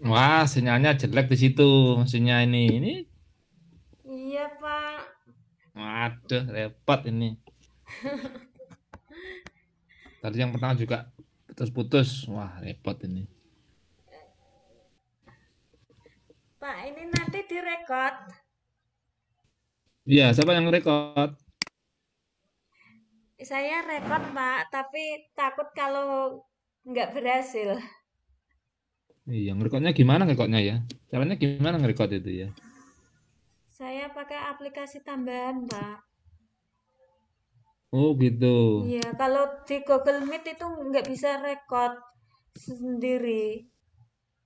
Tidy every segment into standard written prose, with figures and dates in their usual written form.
Wah, sinyalnya jelek di situ. Maksudnya ini. Iya, Pak. Waduh, repot ini. Tadi yang pertama juga putus-putus. Wah, repot ini. Pak, ini nanti direkod. Iya, siapa yang rekod? Saya rekod, Pak, tapi takut kalau nggak berhasil. Iya, ngerekodnya gimana ngerekodnya ya? Caranya gimana ngerekod itu ya? Saya pakai aplikasi tambahan, Pak. Oh, gitu. Iya, kalau di Google Meet itu nggak bisa rekod sendiri.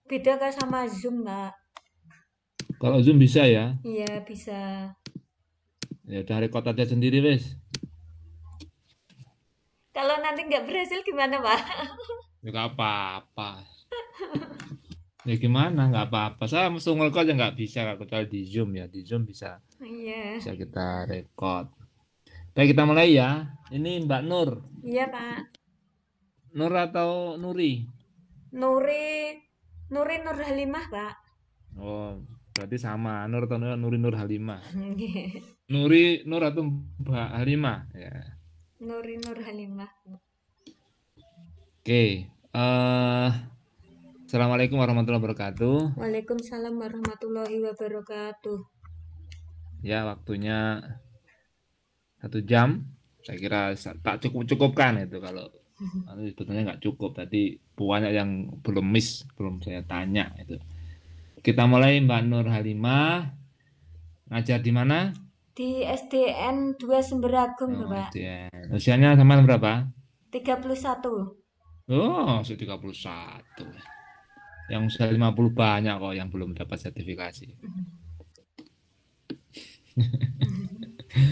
Beda kan sama Zoom, Pak. Kalau Zoom bisa ya. Iya, bisa. Ya udah rekod aja sendiri, wes. Kalau nanti nggak berhasil gimana, Pak? Ya nggak apa-apa. Ya gimana? Nggak apa-apa. Saya langsung ngerekod ya nggak bisa kalau kecuali di Zoom ya. Di Zoom bisa Iya. bisa kita rekod. Baik, kita mulai ya. Ini Mbak Nur. Iya, Pak. Nur atau Nuri? Nuri, Nuri Nur Halimah, Pak. Oh, berarti sama. Nur atau Nuri Nur Halimah. Nuri Nur atau Mbak Halimah. Ya. Nuri Nur Halimah. Oke. Assalamualaikum warahmatullahi wabarakatuh. Waalaikumsalam warahmatullahi wabarakatuh. Ya, waktunya 1 jam. Saya kira tak cukup-cukupkan itu kalau sebetulnya nggak cukup. Tadi banyak yang belum miss, belum saya tanya itu. Kita mulai Mbak Nur Halimah. Ngajar di mana? Di SDN 2 Semberagung, Oh, Bapak. SDN. Usianya sama berapa? 31. Oh, 31. Yang usia 50 banyak kok yang belum dapat sertifikasi.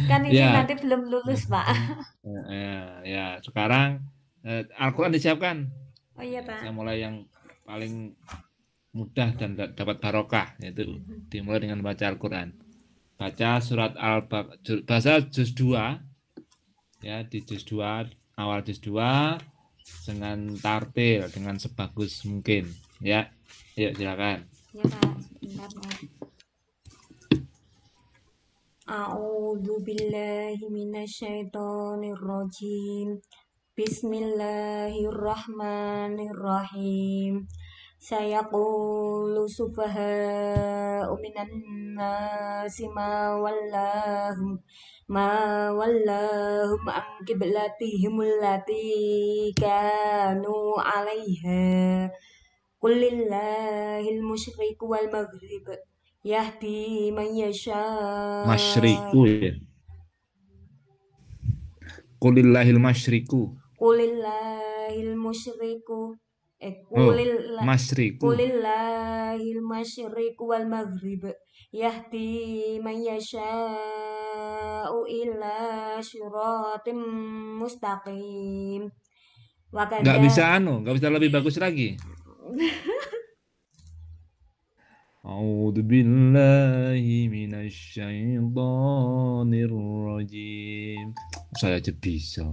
Kan ini Ya, nanti belum lulus, Pak. ya, sekarang Al-Quran disiapkan. Oh iya, Ya, saya Pak. mulai yang paling mudah dan dapat barokah, yaitu dimulai dengan baca Al-Quran. Baca surat bahasa juz 2, ya, di juz 2, awal juz 2 dengan tartil, dengan sebagus mungkin. Ya, yuk silakan. Ya, Pak. Sebentar, Pak. A'udzu billahi minasyaitonir rajim. Bismillahirrahmanirrahim. Sayaqulu sufaha'u minan nasi ma wallahum an qiblatihim allati kanu 'alaiha. Qulillahil musyriqu wal maghrib yahdi man yasha. Masyriku ya. Kulillahil masyriku. Qulillahil musyriqu Oh, qulillah masyriku. Qulillahil masyriqu wal maghrib yahdi man yasha'u ila syiratim mustaqim. Wa Nggak kadza bisa nggak bisa lebih bagus lagi. A'udzu billahi minasyaitonir rajim. Saya aja bisa.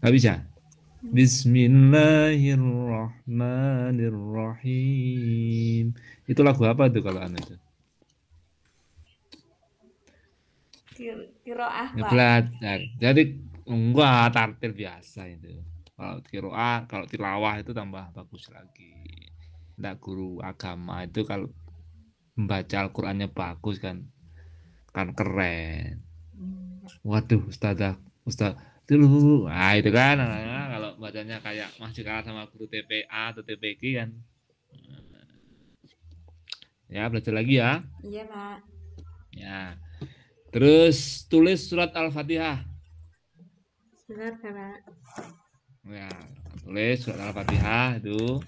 Nggak bisa. Bismillahirrahmanirrahim. Itu lagu apa tuh kalau anu itu? Qiraah, Ya, Pak. belajar. Jadi enggak tartil biasa itu. Kalau qiraah, kalau tilawah itu tambah bagus lagi. Nggak guru agama itu kalau membaca Al-Qur'annya bagus kan kan keren. Waduh, ustazah, ustaz dulu. Nah, itu kan kalau bacanya kayak masih kalah sama guru TPA atau TPQ kan. Ya, belajar lagi ya. Iya, Pak. Ya. Terus tulis surat Al-Fatihah. Sebentar, Pak. Ya, tulis surat Al-Fatihah itu.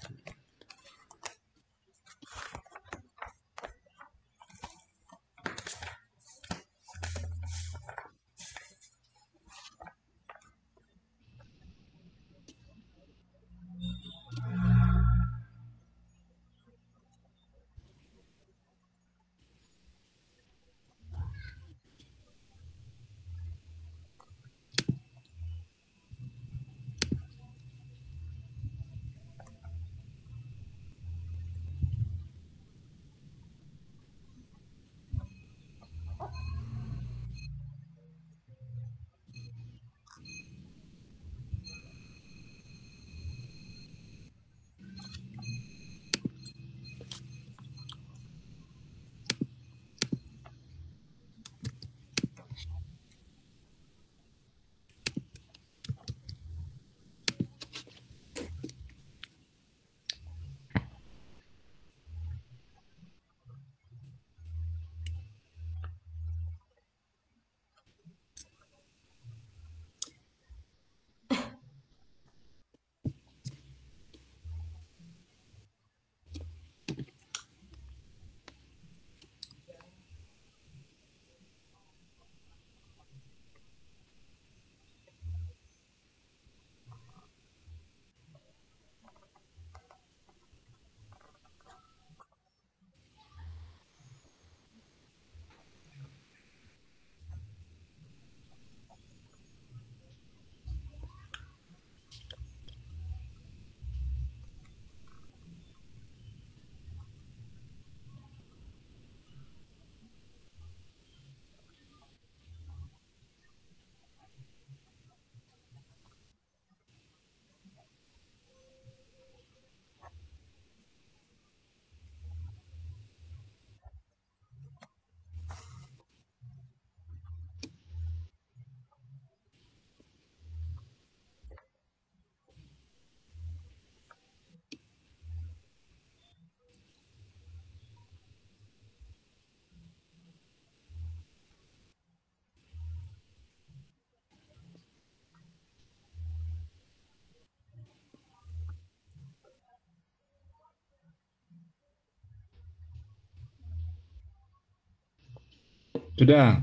Sudah.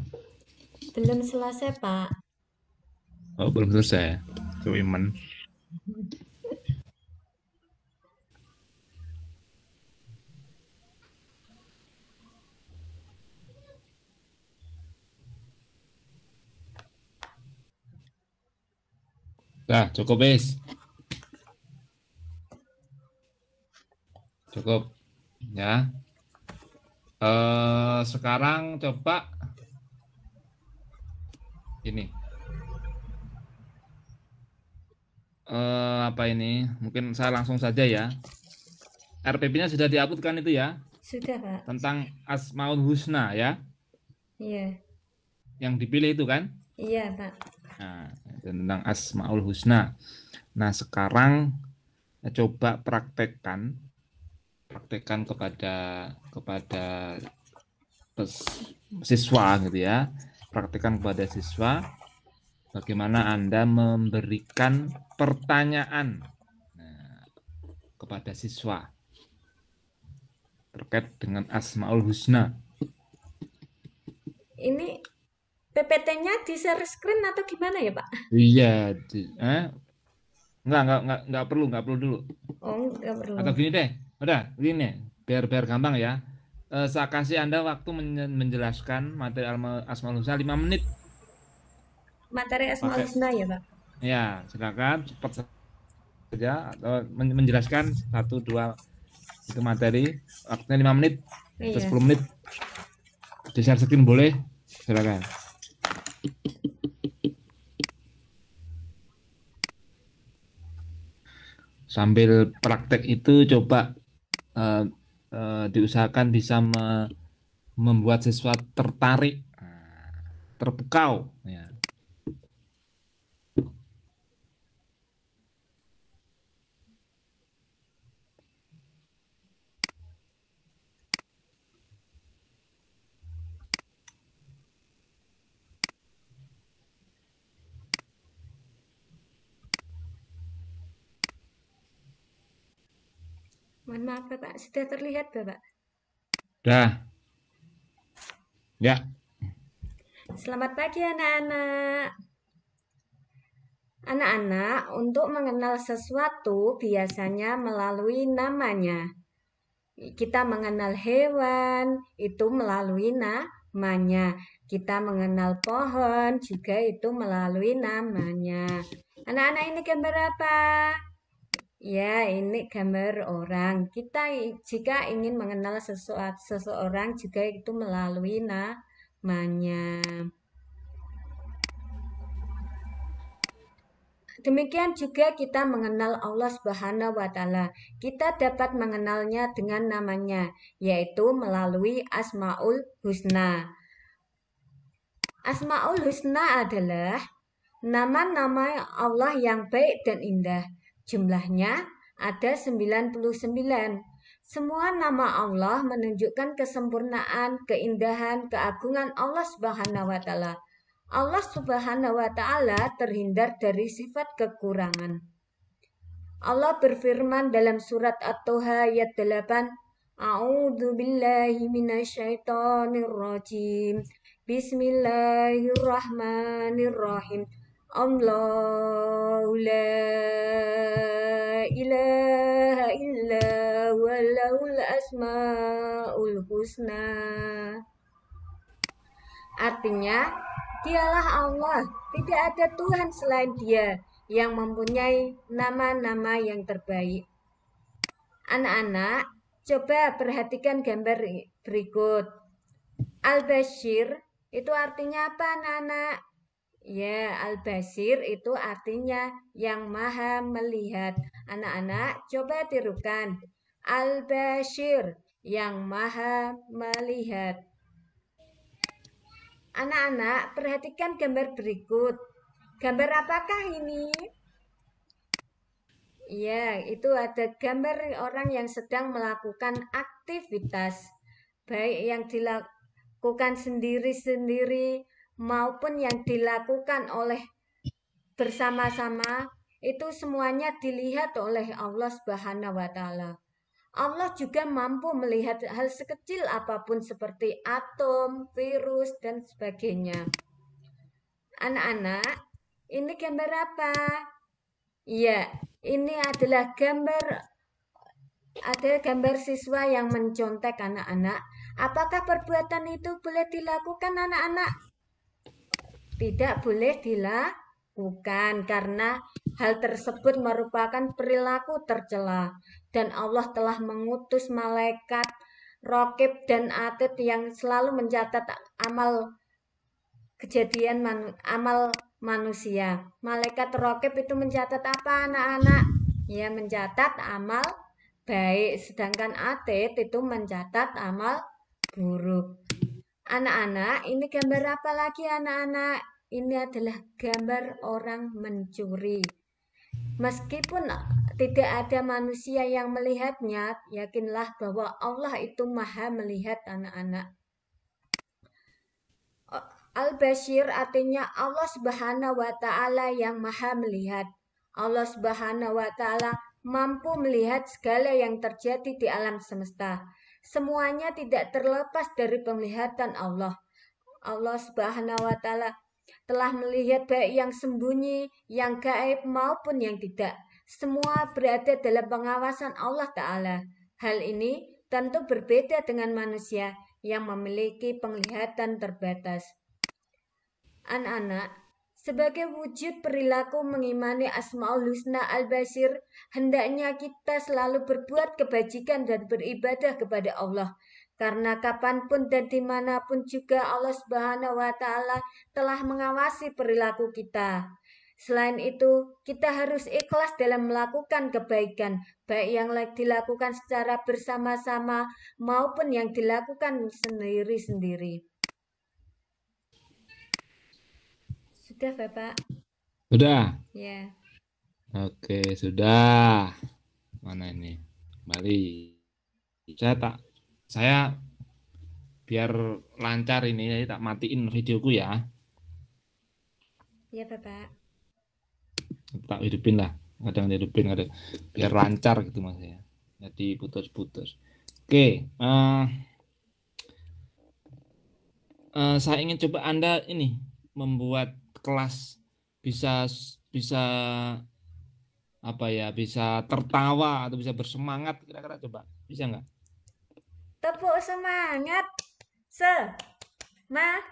Belum selesai, Pak. Oh, belum selesai. Wiman. Dah, cukup, Is. Cukup. Ya. Sekarang coba ini. Apa ini? Mungkin saya langsung saja ya. RPP-nya sudah diupload kan itu ya? Sudah, Pak. Tentang Asmaul Husna ya. Iya. Yang dipilih itu kan? Iya, Pak. Nah, tentang Asmaul Husna. Nah, sekarang coba praktekkan kepada kepada siswa gitu ya. Praktekkan kepada siswa bagaimana Anda memberikan pertanyaan nah, kepada siswa terkait dengan Asmaul Husna. Ini PPT-nya di share screen atau gimana ya, Pak? Iya, enggak perlu dulu. Oh, nggak perlu. Atau gini deh, udah gini, biar biar gampang ya. Saya kasih Anda waktu menjelaskan materi Asmaul Husna 5 menit. Materi Asmaul Pakai Husna ya, Pak? ya, silakan cepat saja atau menjelaskan satu dua itu materi waktunya 5 menit atau Iya. 10 menit di share screen boleh silakan. Sambil praktek itu coba eh, diusahakan bisa membuat siswa tertarik, terpukau ya. Mohon maaf, Bapak. Sudah terlihat, Bapak? Dah, ya. Selamat pagi, anak-anak. Anak-anak, untuk mengenal sesuatu biasanya melalui namanya. Kita mengenal hewan, itu melalui namanya. Kita mengenal pohon, juga itu melalui namanya. Anak-anak, ini gambar apa? Ya, ini gambar orang. Kita jika ingin mengenal seseorang juga itu melalui namanya. Demikian juga kita mengenal Allah Subhanahu wa taala. Kita dapat mengenalnya dengan namanya, yaitu melalui Asmaul Husna. Asmaul Husna adalah nama-nama Allah yang baik dan indah. Jumlahnya ada 99. Semua nama Allah menunjukkan kesempurnaan, keindahan, keagungan Allah Subhanahu wa taala. Allah Subhanahu wa taala terhindar dari sifat kekurangan. Allah berfirman dalam surat At-Toha ayat 8, A'udzu billahi minasyaitonir rajim. Bismillahirrahmanirrahim. Allahu la ilaha illa walahul asmaul husna. Artinya, dialah Allah, tidak ada Tuhan selain Dia yang mempunyai nama-nama yang terbaik. Anak-anak, coba perhatikan gambar berikut. Al-Bashir itu artinya apa, anak-anak? Ya, Al-Basir itu artinya yang maha melihat. Anak-anak, coba tirukan. Al-Bashir yang maha melihat. Anak-anak, perhatikan gambar berikut. Gambar apakah ini? Ya, itu ada gambar orang yang sedang melakukan aktivitas, baik yang dilakukan sendiri-sendiri maupun yang dilakukan oleh bersama-sama, itu semuanya dilihat oleh Allah Subhanahu wa taala. Allah juga mampu melihat hal sekecil apapun seperti atom, virus, dan sebagainya. Anak-anak, ini gambar apa? Iya, ini ada gambar siswa yang mencontek anak-anak. Apakah perbuatan itu boleh dilakukan anak-anak? Tidak boleh dilakukan karena hal tersebut merupakan perilaku tercela dan Allah telah mengutus malaikat Raqib dan Atid yang selalu mencatat amal kejadian amal manusia. Malaikat Raqib itu mencatat apa anak-anak? Ya, mencatat amal baik, sedangkan Atid itu mencatat amal buruk. Anak-anak, ini gambar apa lagi anak-anak? Ini adalah gambar orang mencuri. Meskipun tidak ada manusia yang melihatnya, yakinlah bahwa Allah itu maha melihat anak-anak. Al-Bashir artinya Allah Subhanahu wa Ta'ala yang maha melihat. Allah Subhanahu wa Ta'ala mampu melihat segala yang terjadi di alam semesta. Semuanya tidak terlepas dari penglihatan Allah. Allah Subhanahu wa Ta'ala telah melihat baik yang sembunyi, yang gaib maupun yang tidak. Semua berada dalam pengawasan Allah Ta'ala. Hal ini tentu berbeda dengan manusia yang memiliki penglihatan terbatas. Anak-anak, sebagai wujud perilaku mengimani Asmaul Husna Al-Bashir, hendaknya kita selalu berbuat kebajikan dan beribadah kepada Allah. Karena kapanpun dan dimanapun juga Allah Subhanahu wa Ta'ala telah mengawasi perilaku kita. Selain itu, kita harus ikhlas dalam melakukan kebaikan, baik yang dilakukan secara bersama-sama maupun yang dilakukan sendiri-sendiri. Sudah, Bapak? Sudah. Ya. Oke, sudah. Mana ini? Kembali. Saya biar lancar ini tak matiin videoku ya. Ya, Bapak. Tak hidupin lah. Kadang hidupin, kadang biar lancar gitu mas ya. Jadi putus-putus. Oke, saya ingin coba Anda ini membuat kelas bisa bisa apa ya, bisa tertawa atau bisa bersemangat, kira-kira coba bisa nggak? Tepuk semangat. Semangat.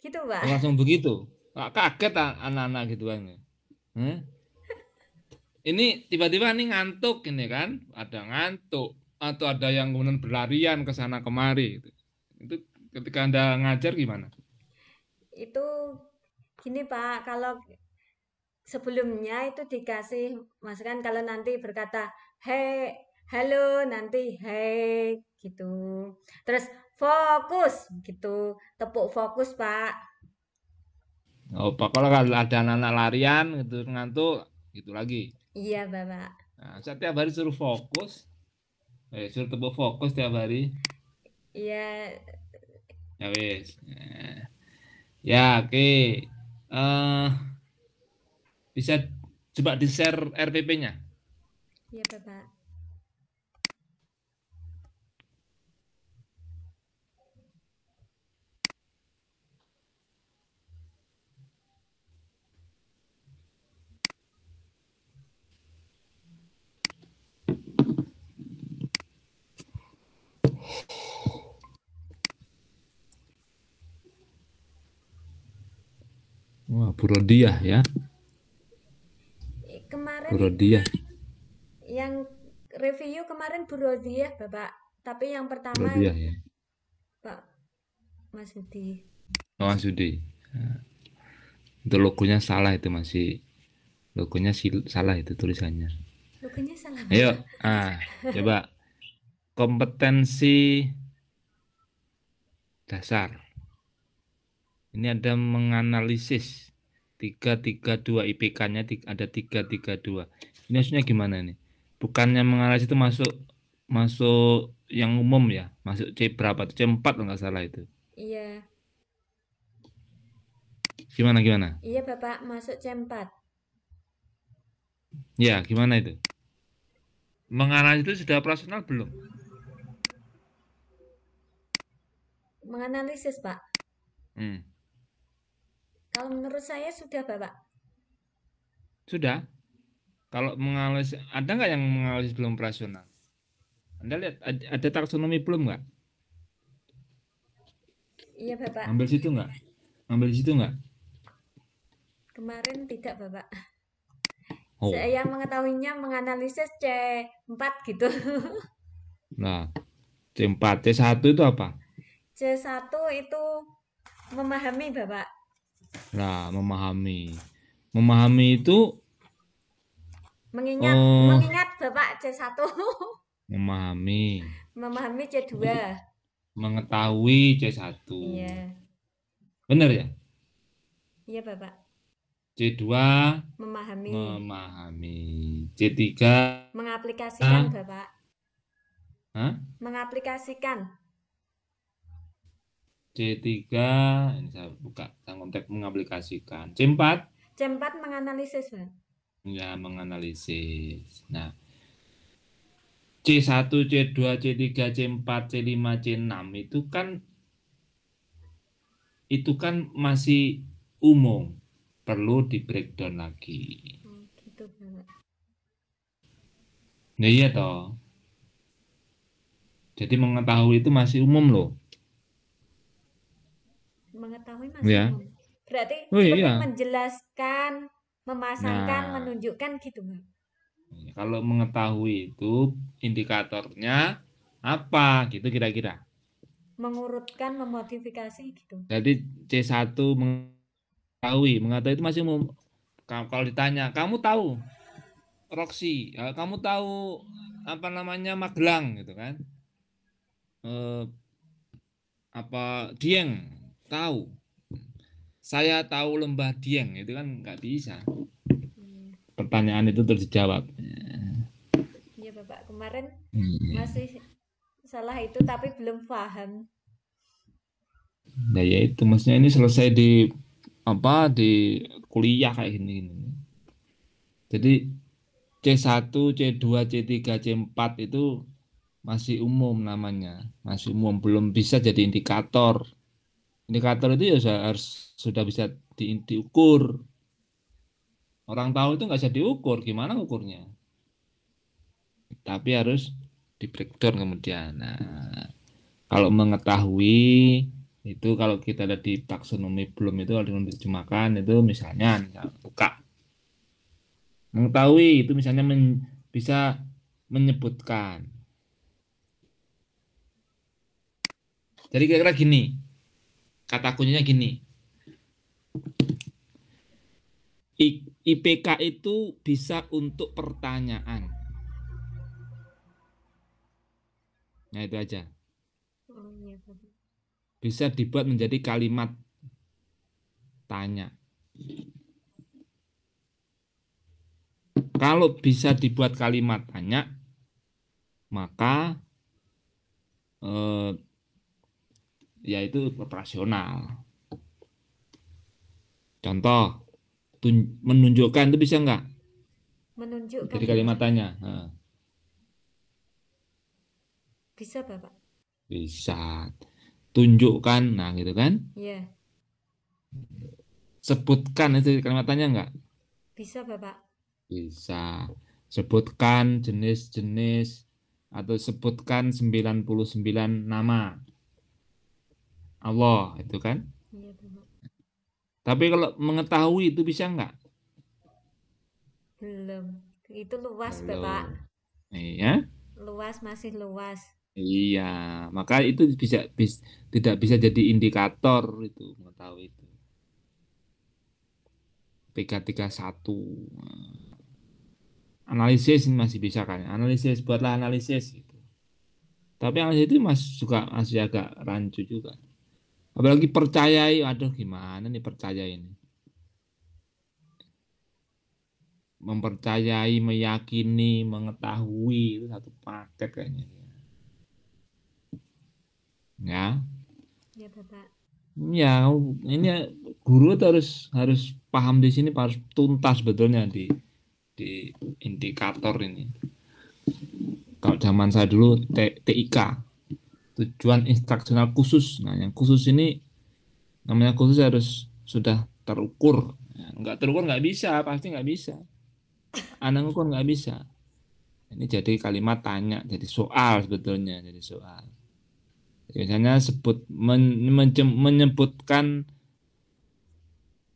Gitu, Pak. Oh, langsung begitu, nggak kaget anak-anak gitu kan? Ini tiba-tiba nih ngantuk ini kan, ada ngantuk atau ada yang kemudian berlarian ke sana kemari gitu. Itu ketika Anda ngajar gimana? Itu gini, Pak, kalau sebelumnya itu dikasih masukan kalau nanti berkata, "Hei, halo," nanti "Hei," gitu. Terus fokus gitu. Tepuk fokus, Pak. Oh, Pak, kalau ada anak-anak larian gitu ngantuk gitu lagi. Iya, Bapak. Nah, setiap hari suruh fokus, suruh tepuk fokus tiap hari. Iya, Ya wis. Ya, oke. Bisa coba di-share RPP-nya. iya, Bapak. Wah, Bu Rodiah ya. Kemarin Bu itu Rodiah. yang review kemarin Bu Rodia, Bapak. Tapi yang Bu pertama Rodiah ya. Pak Mas Budi. Oh, Sudi. Itu logonya salah itu masih. Logonya salah itu tulisannya. Logonya salah, Ayo, Bapak. coba kompetensi dasar. Ini ada menganalisis 332 IPK-nya ada 332. Ini maksudnya gimana nih? Bukannya menganalisis itu masuk masuk yang umum ya, masuk C berapa? C4 kalau nggak salah itu. Iya, Gimana gimana? iya Bapak, masuk C4. Ya, gimana itu? Menganalisis itu sudah operasional belum? Menganalisis, Pak. Hmm. Kalau menurut saya sudah, Bapak. Sudah. Kalau menganalisis, ada nggak yang menganalisis belum operasional? Anda lihat ada taksonomi belum nggak? Iya, Bapak. Ngambil situ nggak? Ngambil situ nggak? Kemarin tidak, Bapak. Oh, Saya yang mengetahuinya menganalisis C4 gitu. nah C4, C1 itu apa? C1 itu memahami, Bapak. Nah, memahami. Memahami itu Mengingat, oh, mengingat Bapak C1. memahami, Memahami C2. mengetahui C1. Iya. Benar ya? Iya, Bapak. C2 Memahami. memahami. C3 Mengaplikasikan, Bapak. hah? Mengaplikasikan. C3 ini saya buka dalam konteks mengaplikasikan. C4 C4 menganalisis, Pak. ya menganalisis. Nah, C1, C2, C3, C4, C5, C6 itu kan masih umum. Perlu di breakdown lagi. Oh, gitu, Bapak. Ya iya toh. Jadi mengetahui itu masih umum loh. Mengetahui masih Ya. umum. Berarti Oh seperti iya. menjelaskan, memasangkan, Nah, menunjukkan gitu, Pak. kalau mengetahui itu indikatornya apa gitu kira-kira. Mengurutkan, memodifikasi gitu. Jadi C1 mengetahui itu masih umum. Kalau ditanya, kamu tahu Roxy, kamu tahu apa namanya Magelang gitu kan? Eh, apa Dieng tahu? Saya tahu Lembah Dieng itu kan nggak bisa. Iya, Pertanyaan itu terus dijawab. iya, Bapak. Kemarin Iya. masih salah itu tapi belum paham. Nah, ya itu maksudnya ini selesai di apa di kuliah kayak gini. Jadi C1, C2, C3, C4 itu masih umum namanya, masih umum, belum bisa jadi indikator. Indikator itu ya harus sudah bisa diukur. Orang tahu itu nggak bisa diukur, gimana ukurnya? Tapi harus di breakdown kemudian. Nah, kalau mengetahui itu kalau kita ada di taksonomi belum itu kalau diterjemahkan itu misalnya buka mengetahui itu misalnya bisa menyebutkan. Jadi kira-kira gini, kata kuncinya gini. IPK itu bisa untuk pertanyaan. Nah, itu aja. Oh, iya, Bapak. Bisa dibuat menjadi kalimat tanya. Kalau bisa dibuat kalimat tanya, maka eh, yaitu operasional. Contoh, menunjukkan itu bisa nggak? Menunjukkan, Jadi kalimat Bapak. tanya. Nah, Bisa, Bapak. bisa. Tunjukkan, nah gitu kan? Iya, Sebutkan itu kalimat tanya nggak? bisa, Bapak. Bisa. Sebutkan jenis-jenis atau sebutkan 99 nama Allah itu kan. Iya, Bapak. Tapi kalau mengetahui itu bisa nggak? Belum. Itu luas, Bapak. Belum. Iya. Luas, masih luas. Iya, maka itu tidak bisa jadi indikator itu mengetahui itu. 331. Analisis ini masih bisa kan? Analisis buatlah analisis gitu. Tapi analisis itu masih agak rancu juga. Apalagi percayai, aduh gimana nih percaya ini? Mempercayai, meyakini, mengetahui itu satu paket kayaknya. Ya, Ya, Bapak. ya ini guru tuh harus harus paham di sini, harus tuntas betulnya di indikator ini. Kalau zaman saya dulu TIK, tujuan instruksional khusus. Nah, yang khusus ini namanya khusus harus sudah terukur. Ya, nggak terukur nggak bisa, pasti nggak bisa. Anak ngukur nggak bisa. Ini jadi kalimat tanya, jadi soal sebetulnya, jadi soal. Biasanya menyebutkan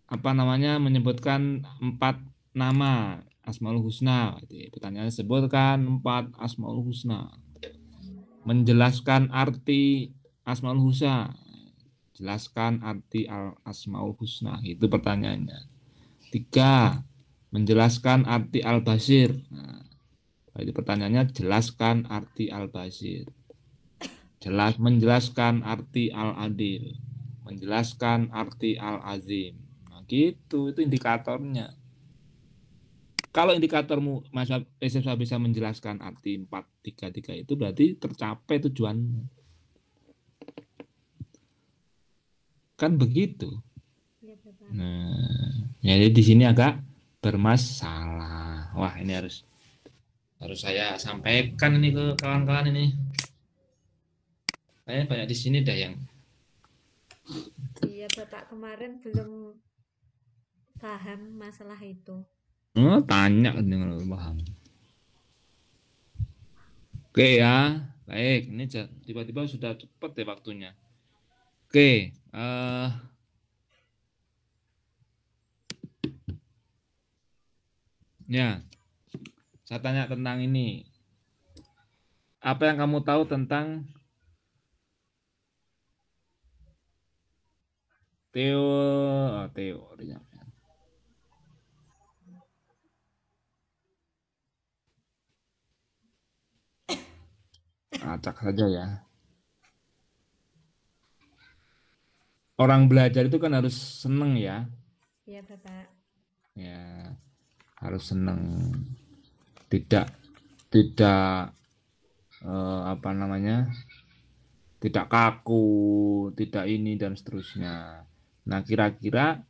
apa namanya, menyebutkan 4 nama Asmaul Husna. Jadi pertanyaan sebutkan 4 Asmaul Husna. Menjelaskan arti Asmaul Husna. Jelaskan arti Asmaul Husna. Itu pertanyaannya. 3. Menjelaskan arti Al-Basir. Nah, itu pertanyaannya jelaskan arti Al-Basir. Menjelaskan arti Al-Adil. Menjelaskan arti Al-Azim. Nah, gitu, itu indikatornya. Kalau indikatormu masa SSA bisa menjelaskan arti 433 itu berarti tercapai tujuanmu. Kan begitu. Ya, Bapak. Nah, jadi di sini agak bermasalah. Wah, ini harus saya sampaikan ini ke kawan-kawan ini. Kayaknya banyak di sini dah yang Iya, Bapak kemarin belum paham masalah itu. tanya dengan paham. Oke ya, baik. Ini tiba-tiba sudah cepat ya waktunya. Oke, ya, saya tanya tentang ini. Apa yang kamu tahu tentang teorinya? Acak saja ya. Orang belajar itu kan harus seneng ya. Iya, Bapak. Ya, harus seneng. Tidak tidak apa namanya? Tidak kaku, tidak ini dan seterusnya. Nah, kira-kira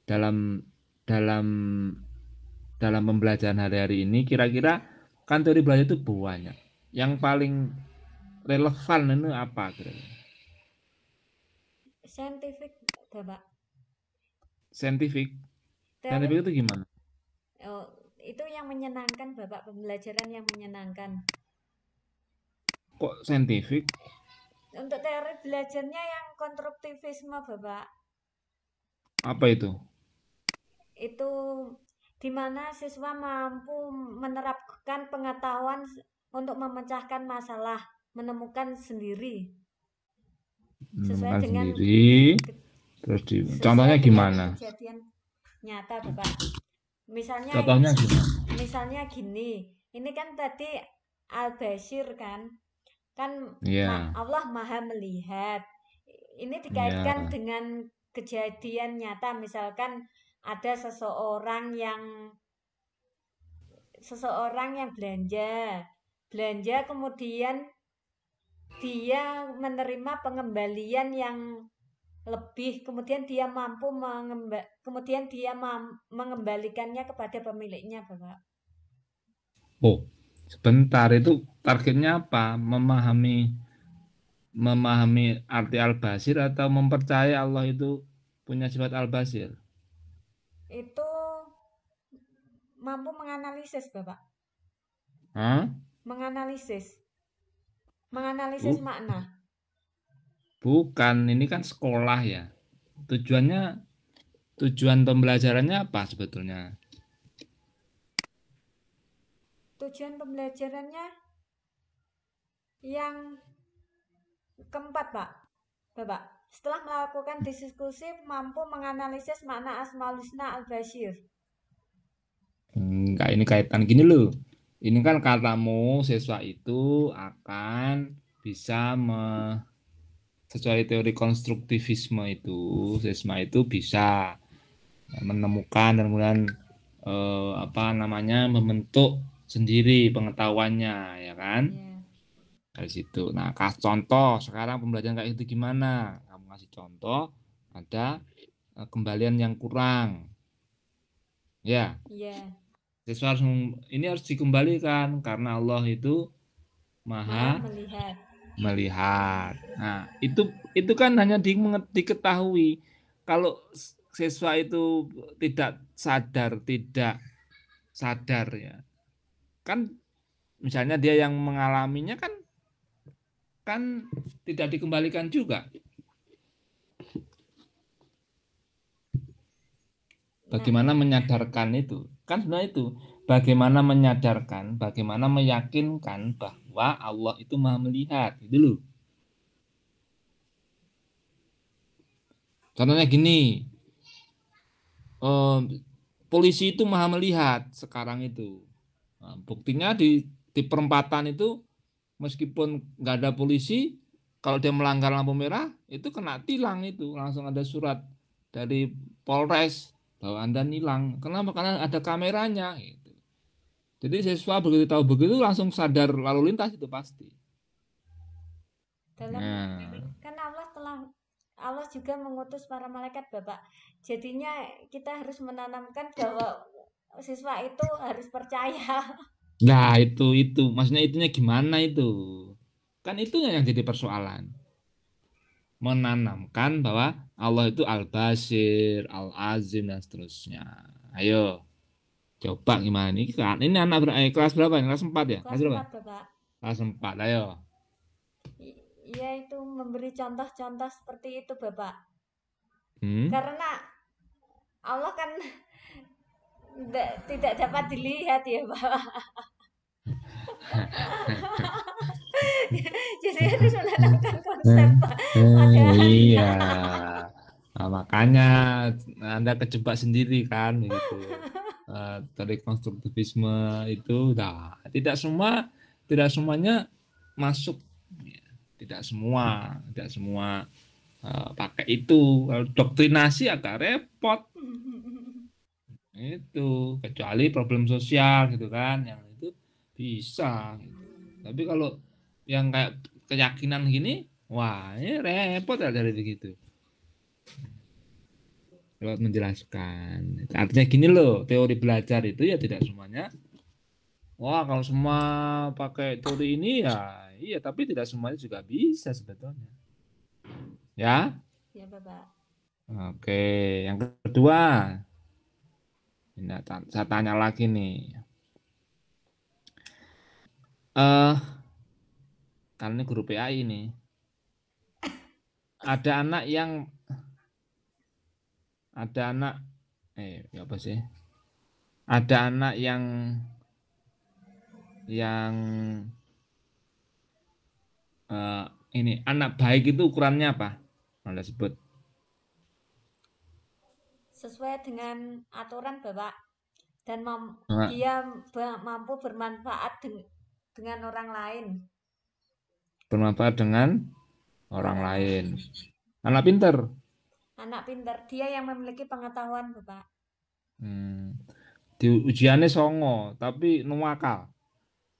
dalam dalam dalam pembelajaran hari-hari ini kira-kira kan teori belajar itu banyak. Yang paling relevan itu apa kira-kira? Scientific, Bapak. Saintifik. Teori Saintifik itu gimana? oh, itu yang menyenangkan, Bapak, pembelajaran yang menyenangkan. Kok saintifik? Untuk teori belajarnya yang konstruktivisme, Bapak. Apa itu? Itu di mana siswa mampu menerapkan pengetahuan untuk memecahkan masalah, menemukan sendiri sesuai Menemukan dengan sendiri. Terus sesuai contohnya dengan gimana? kejadian nyata, Bapak. Misalnya Contohnya gimana? misalnya gini, ini kan tadi Al-Bashir kan, kan Iya, Allah Maha melihat. Ini dikaitkan iya, dengan kejadian nyata, misalkan ada seseorang yang belanja. Belanja kemudian dia menerima pengembalian yang lebih, kemudian dia mampu mengembalikannya kepada pemiliknya, Bapak. Oh, sebentar itu targetnya apa? Memahami arti al-basir atau mempercayai Allah itu punya sifat al-basir? Itu mampu menganalisis, Bapak. Hah? Menganalisis. Menganalisis Bu- makna. Bukan, ini kan sekolah ya. Tujuannya, tujuan pembelajarannya apa sebetulnya? Tujuan pembelajarannya yang keempat, Pak. Bapak, setelah melakukan diskusi mampu menganalisis makna Asmaul Husna Al-Bashir. Enggak, ini kaitan gini loh. Ini kan katamu siswa itu akan bisa sesuai teori konstruktivisme itu, siswa itu bisa menemukan dan kemudian apa namanya membentuk sendiri pengetahuannya, ya kan? Ya. Dari situ. Nah, kasih contoh sekarang pembelajaran kayak itu gimana? Kamu kasih contoh ada kembalian yang kurang, ya. Ya. Siswa harus ini harus dikembalikan karena Allah itu Maha maha melihat. melihat. Nah, itu kan hanya diketahui. Kalau siswa itu tidak sadar, tidak sadar ya. Kan misalnya dia yang mengalaminya kan kan tidak dikembalikan juga. Nah, Bagaimana menyadarkan itu? Kan sebenarnya itu bagaimana menyadarkan, bagaimana meyakinkan bahwa Allah itu maha melihat. Itu loh. Contohnya gini, eh, polisi itu maha melihat sekarang itu. Nah, buktinya di perempatan itu meskipun nggak ada polisi, kalau dia melanggar lampu merah itu kena tilang itu langsung ada surat dari Polres bahwa Anda nilang. Kenapa? Karena ada kameranya. Gitu. Jadi siswa begitu tahu begitu langsung sadar lalu lintas itu pasti. dalam Nah, kan Allah juga mengutus para malaikat, Bapak. Jadinya kita harus menanamkan bahwa siswa itu harus percaya. nah itu maksudnya itunya gimana itu? Kan itunya yang jadi persoalan. Menanamkan bahwa Allah itu Al-Basir, Al-Azim dan seterusnya. Ayo, coba gimana nih? Ini anak kelas berapa? Kelas 4 ya? Kelas Kelas berapa? 4, Bapak. Kelas 4. Ayo. Iya, itu memberi contoh-contoh seperti itu, Bapak. Hmm? Karena Allah kan tidak dapat dilihat ya, Bapak. Jadi harus menanamkan konsep pada Iya. anak. Nah, makanya Anda kejebak sendiri kan gitu. Dari konstruktivisme itu tidak tidak semuanya masuk. Ya, tidak semua pakai itu. Kalau doktrinasi agak repot itu, kecuali problem sosial gitu kan, yang itu bisa. Gitu. Tapi kalau yang kayak keyakinan gini, wah ini repot ya dari begitu. Lewat menjelaskan. Artinya gini loh, teori belajar itu ya tidak semuanya. Wah, kalau semua pakai teori ini ya, iya, tapi tidak semuanya juga bisa sebetulnya. Ya, Ya, Bapak. oke. Yang kedua, ini saya tanya lagi nih. Eh, karena ini guru PAI ini, ada anak yang ada anak, ya apa sih? Ada anak yang eh, ini anak baik itu ukurannya apa? Anda sebut. Sesuai dengan aturan, Bapak. Dan Nah, dia mampu bermanfaat dengan orang lain. bermanfaat dengan orang Orang lain. lain. Anak pinter. Anak pintar, dia yang memiliki pengetahuan, Bapak. Hmm. Di ujiannya songo, tapi nuwakal.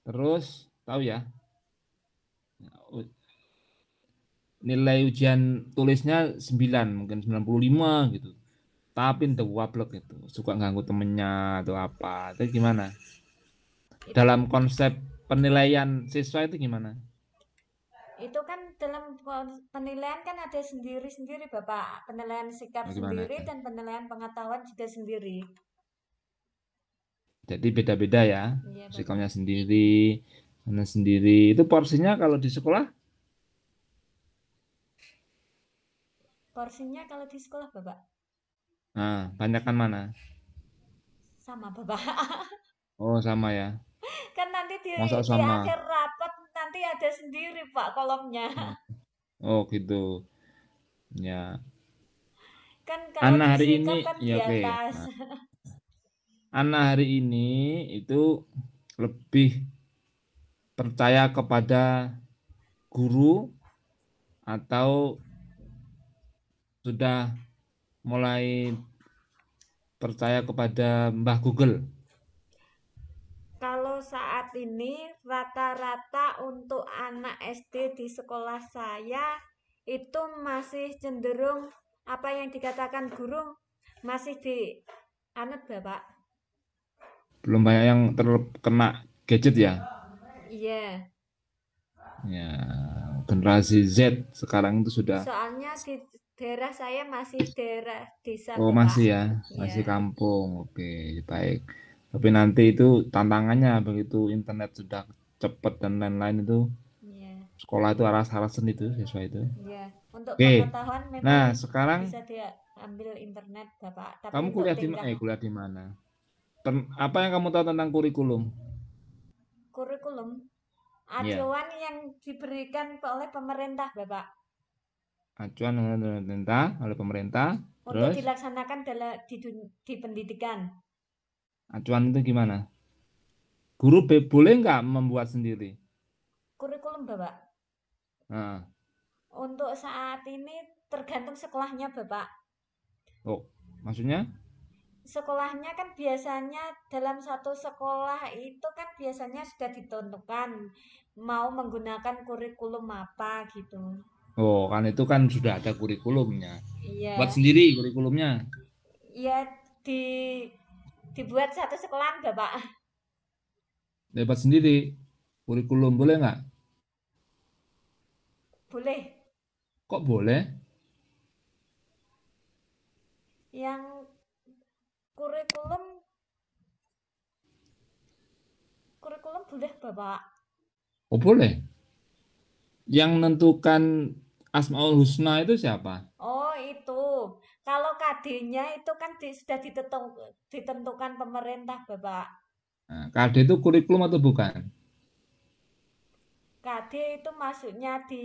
Terus tahu ya, nilai ujian tulisnya 9, mungkin 95 gitu. Tapi itu wablek itu, suka ganggu temennya atau apa. Itu gimana? Itu Dalam konsep penilaian siswa itu gimana? itu kan dalam penilaian kan ada sendiri-sendiri, Bapak. Penilaian sikap Oh, gimana sendiri itu? dan penilaian pengetahuan juga sendiri. Jadi beda-beda ya, Iya, Bapak. sikapnya sendiri, mana sendiri. Itu porsinya kalau di sekolah, Porsinya kalau di sekolah, Bapak, nah, banyakkan mana? sama, Bapak. Oh, sama ya. Kan nanti Masa di sama? akhir rapat nanti ada sendiri, Pak, kolomnya. Hmm. Oh, gitu. Ya. Kan kalau Anak di hari ini, sikap kan ya di oke. atas. Nah, anak hari ini itu lebih percaya kepada guru atau sudah mulai percaya kepada Mbah Google. Kalau saat ini rata-rata untuk anak SD di sekolah saya itu masih cenderung apa yang dikatakan guru masih di anut, Bapak. Belum banyak yang terkena gadget ya. Iya, Ya, generasi Z sekarang itu sudah. soalnya di daerah saya masih daerah desa, Oh Bapak. masih ya, masih Iya, kampung. Oke, baik. Tapi nanti itu tantangannya begitu internet sudah cepat dan lain-lain itu iya, sekolah itu aras-arasan itu siswa itu. iya. Untuk Oke. pengetahuan memang Nah, sekarang bisa diambil internet, Bapak. Tapi kamu untuk kuliah di tingkat kuliah di mana? Apa yang kamu tahu tentang kurikulum? kurikulum, Iya, acuan yang diberikan oleh pemerintah, Bapak, acuan dengan pemerintah oleh pemerintah. untuk Terus dilaksanakan di pendidikan. acuan itu gimana? Guru boleh nggak membuat sendiri? Kurikulum, Bapak. Nah, Untuk saat ini tergantung sekolahnya, Bapak. oh, maksudnya? Sekolahnya kan biasanya dalam satu sekolah itu kan biasanya sudah ditentukan mau menggunakan kurikulum apa gitu. Oh, kan itu kan sudah ada kurikulumnya. Buat Iya, sendiri kurikulumnya. iya di dibuat satu sekolahan, Bapak. Dapat sendiri kurikulum boleh nggak? Boleh. Kok boleh? Yang kurikulum kurikulum boleh, Bapak. Oh boleh. Yang menentukan Asmaul Husna itu siapa? Oh, itu. Kalau KD-nya itu kan sudah ditentukan pemerintah, Bapak. Nah, KD itu kurikulum atau bukan? KD itu masuknya di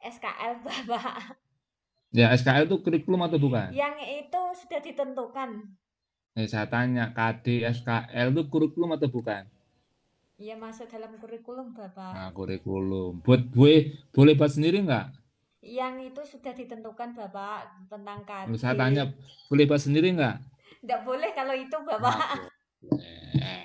SKL, Bapak. Ya SKL itu kurikulum atau bukan? Yang itu sudah ditentukan. Saya tanya KD SKL itu kurikulum atau bukan? Iya, masuk dalam kurikulum, Bapak. Nah, kurikulum. Buat gue boleh buat sendiri nggak? Yang itu sudah ditentukan, Bapak, tentang Lalu KD. saya tanya boleh buat sendiri nggak? Tidak boleh kalau itu, Nah, Bapak. boleh.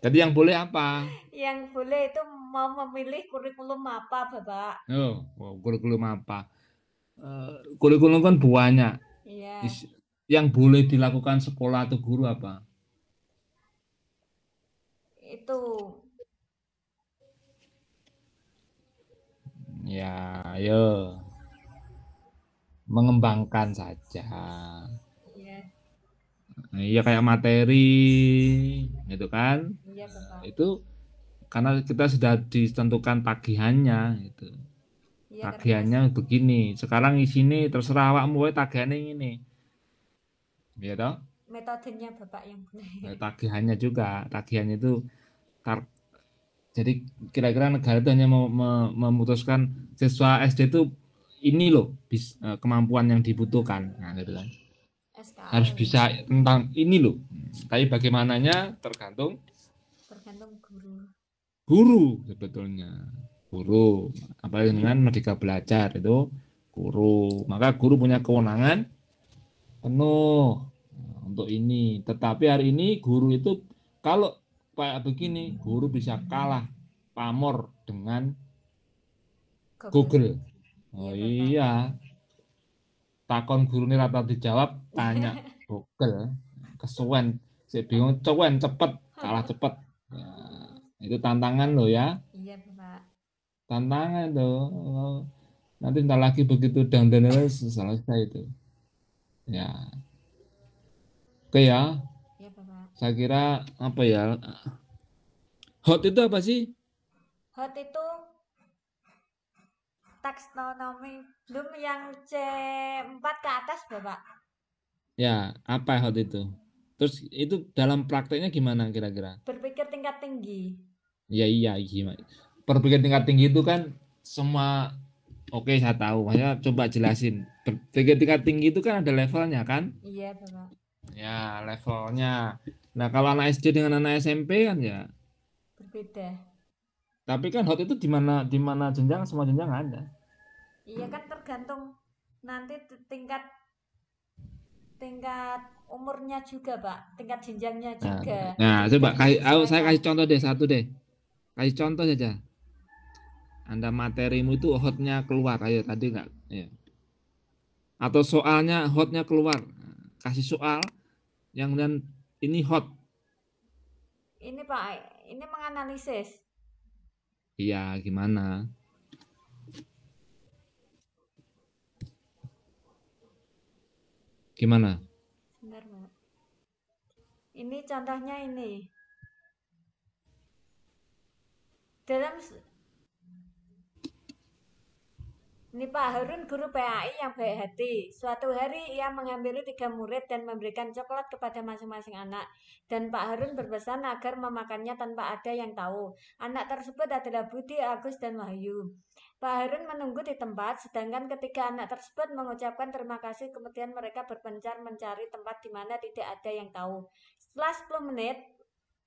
Jadi yang boleh apa? Yang boleh itu mau memilih kurikulum apa, Bapak. Oh, wow, kurikulum apa? Kurikulum kan banyak. Iya, Yang boleh dilakukan sekolah atau guru apa? itu. Ya, ayo mengembangkan saja. Iya, Nah, iya kayak materi, gitu kan? iya, Bapak. Itu karena kita sudah ditentukan tagihannya, gitu. Iya, karena Tagihannya begini. Sekarang di sini terserah awakmu wae tagihannya ini, ya toh? metodenya Bapak yang boleh. Tagihannya juga, tagihannya itu tar- jadi kira-kira negara itu hanya memutuskan siswa SD itu ini loh kemampuan yang dibutuhkan, nah, gitu kan. Harus SKL, bisa tentang ini loh. Tapi bagaimananya tergantung tergantung guru. guru sebetulnya. Guru, apalagi dengan Merdeka Belajar itu guru. Maka guru punya kewenangan penuh untuk ini. Tetapi hari ini guru itu kalau kayak begini, guru bisa kalah pamor dengan Google. Google. Iya, Oh Bapak. iya, takon guru ini rata dijawab, tanya Google, kesuwen, saya bingung, cuwen cepet, kalah cepet. Ya, itu tantangan loh ya, Iya, Bapak. tantangan tuh. Nanti ntar lagi begitu dan selesai itu. Ya, oke ya. Iya, Bapak. Saya kira apa ya? Hot itu apa sih? Hot itu taksonomi belum yang C4 ke atas, Bapak. Ya, apa hot itu? Terus itu dalam prakteknya gimana kira-kira? Berpikir tingkat tinggi. Ya iya gimana? Berpikir tingkat tinggi itu kan semua oke saya tahu. Makanya coba jelasin. Berpikir tingkat tinggi itu kan ada levelnya kan? Iya, Bapak. Ya levelnya. Nah kalau anak SD dengan anak SMP kan ya. Berbeda. Tapi kan hot itu di mana jenjang semua jenjang ada. Iya kan tergantung nanti tingkat tingkat umurnya juga, Pak. Tingkat jenjangnya Nah, juga. nah Nanti coba bisa saya disesuaikan. kasih contoh deh satu deh. Kasih contoh saja. Anda materimu itu hotnya keluar, ayo tadi nggak? Ya. Atau soalnya hotnya keluar. Kasih soal yang dan ini hot. Ini Pak, ini menganalisis. Iya, gimana? Gimana? Sebentar Pak. Ini contohnya ini. Dalam Ini Pak Harun guru PAI yang baik hati. Suatu hari ia menghampiri 3 murid dan memberikan coklat kepada masing-masing anak. Dan Pak Harun berpesan agar memakannya tanpa ada yang tahu. Anak tersebut adalah Budi, Agus, dan Wahyu. Pak Harun menunggu di tempat, sedangkan ketika anak tersebut mengucapkan terima kasih, kemudian mereka berpencar mencari tempat di mana tidak ada yang tahu. Setelah 10 menit,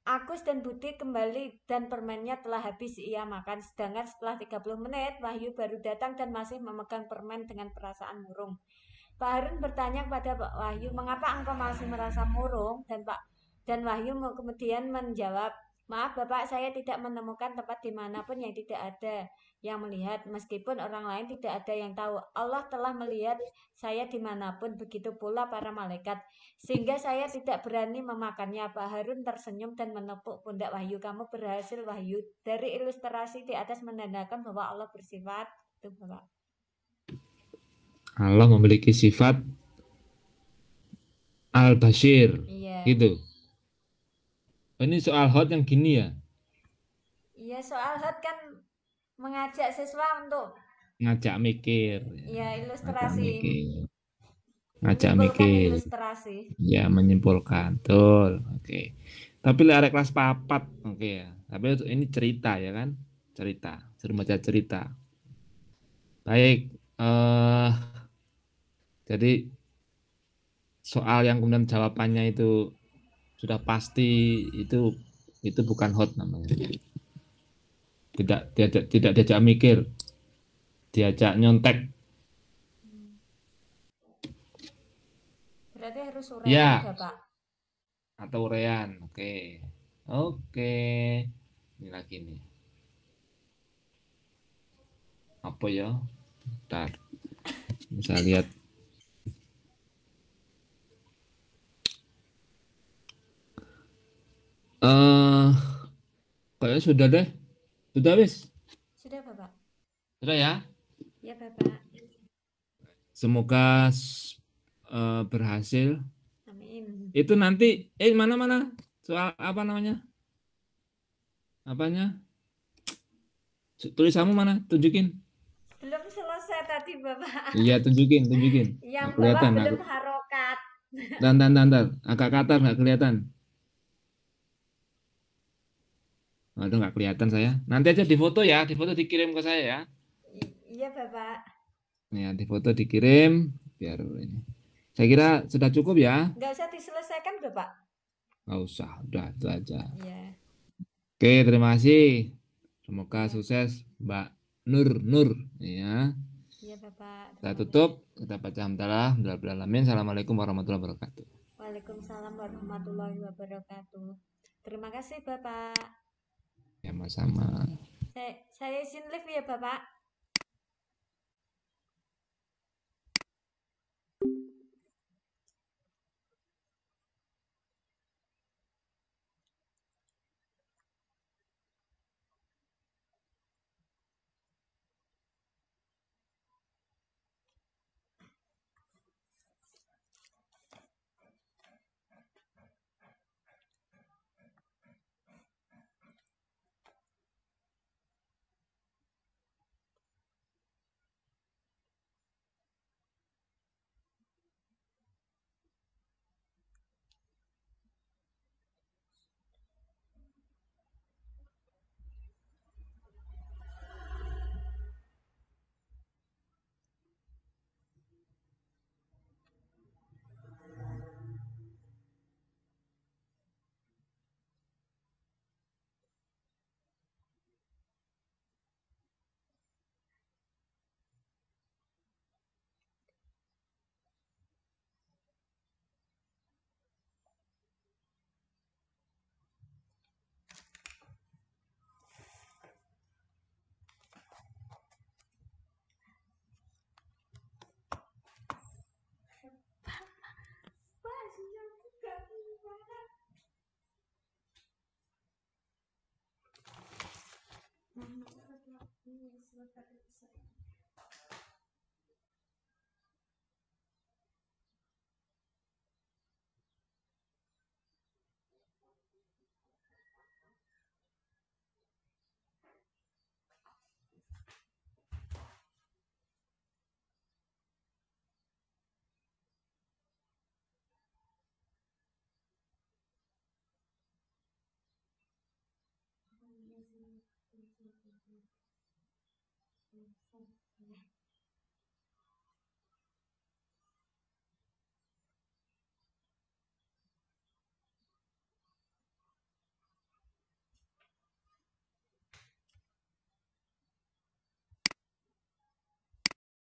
Agus dan Budi kembali dan permennya telah habis ia makan. Sedangkan setelah 30 menit, Wahyu baru datang dan masih memegang permen dengan perasaan murung. Pak Harun bertanya kepada Pak Wahyu, mengapa engkau masih merasa murung? Dan Wahyu kemudian menjawab, maaf Bapak, saya tidak menemukan tempat dimanapun yang tidak ada yang melihat, meskipun orang lain tidak ada yang tahu. Allah telah melihat saya dimanapun, begitu pula para malaikat, sehingga saya tidak berani memakannya. Pak Harun tersenyum dan menepuk pundak Wahyu. Kamu berhasil Wahyu. Dari ilustrasi di atas menandakan bahwa Allah bersifat itu Bapak. Allah memiliki sifat Al-Bashir. Iya. Gitu. Ini soal hot yang gini ya. Iya, soal hot kan mengajak siswa untuk Ngajak mikir. ya Ngajak ilustrasi, mikir. Ngajak menyimpulkan mikir. ilustrasi. Ya, menyimpulkan. Betul. Oke. Tapi lek kelas papat. Oke ya. Tapi ini cerita ya kan? Cerita. Remaja cerita. Baik. Jadi soal yang kemudian jawabannya itu sudah pasti itu bukan hot namanya. Tidak diajak mikir, diajak nyontek. Berarti harus urean Ya, Bapak. atau urean. Oke. Oke. Ini lagi nih. Apa ya? Bentar. Bisa lihat. Kayaknya sudah deh. Sudah wis. Sudah Bapak. Sudah ya. Ya Bapak. Semoga berhasil. Amin. Itu nanti mana-mana soal apa namanya? Apanya? Tulisanmu mana? Tunjukin. Belum selesai tadi Bapak. Iya, tunjukin, tunjukin. Yang Nggak Bapak kelihatan aku. belum harokat. Dan. Agak katar nggak kelihatan. Aduh, nggak kelihatan saya. Nanti aja difoto ya, difoto dikirim ke saya ya. Iya Bapak. Ya, difoto dikirim biar ini. Saya kira sudah cukup ya. Nggak usah diselesaikan Bapak. Nggak usah, udah itu aja. Iya. Oke, terima kasih. Semoga Iya. sukses Mbak Nur Nur ya. Iya Bapak. Kita Terima tutup, kasih. kita baca hamdalah, alamin. Assalamualaikum warahmatullahi wabarakatuh. Waalaikumsalam warahmatullahi wabarakatuh. Terima kasih Bapak. Ya, sama-sama. Saya izin live ya Bapak.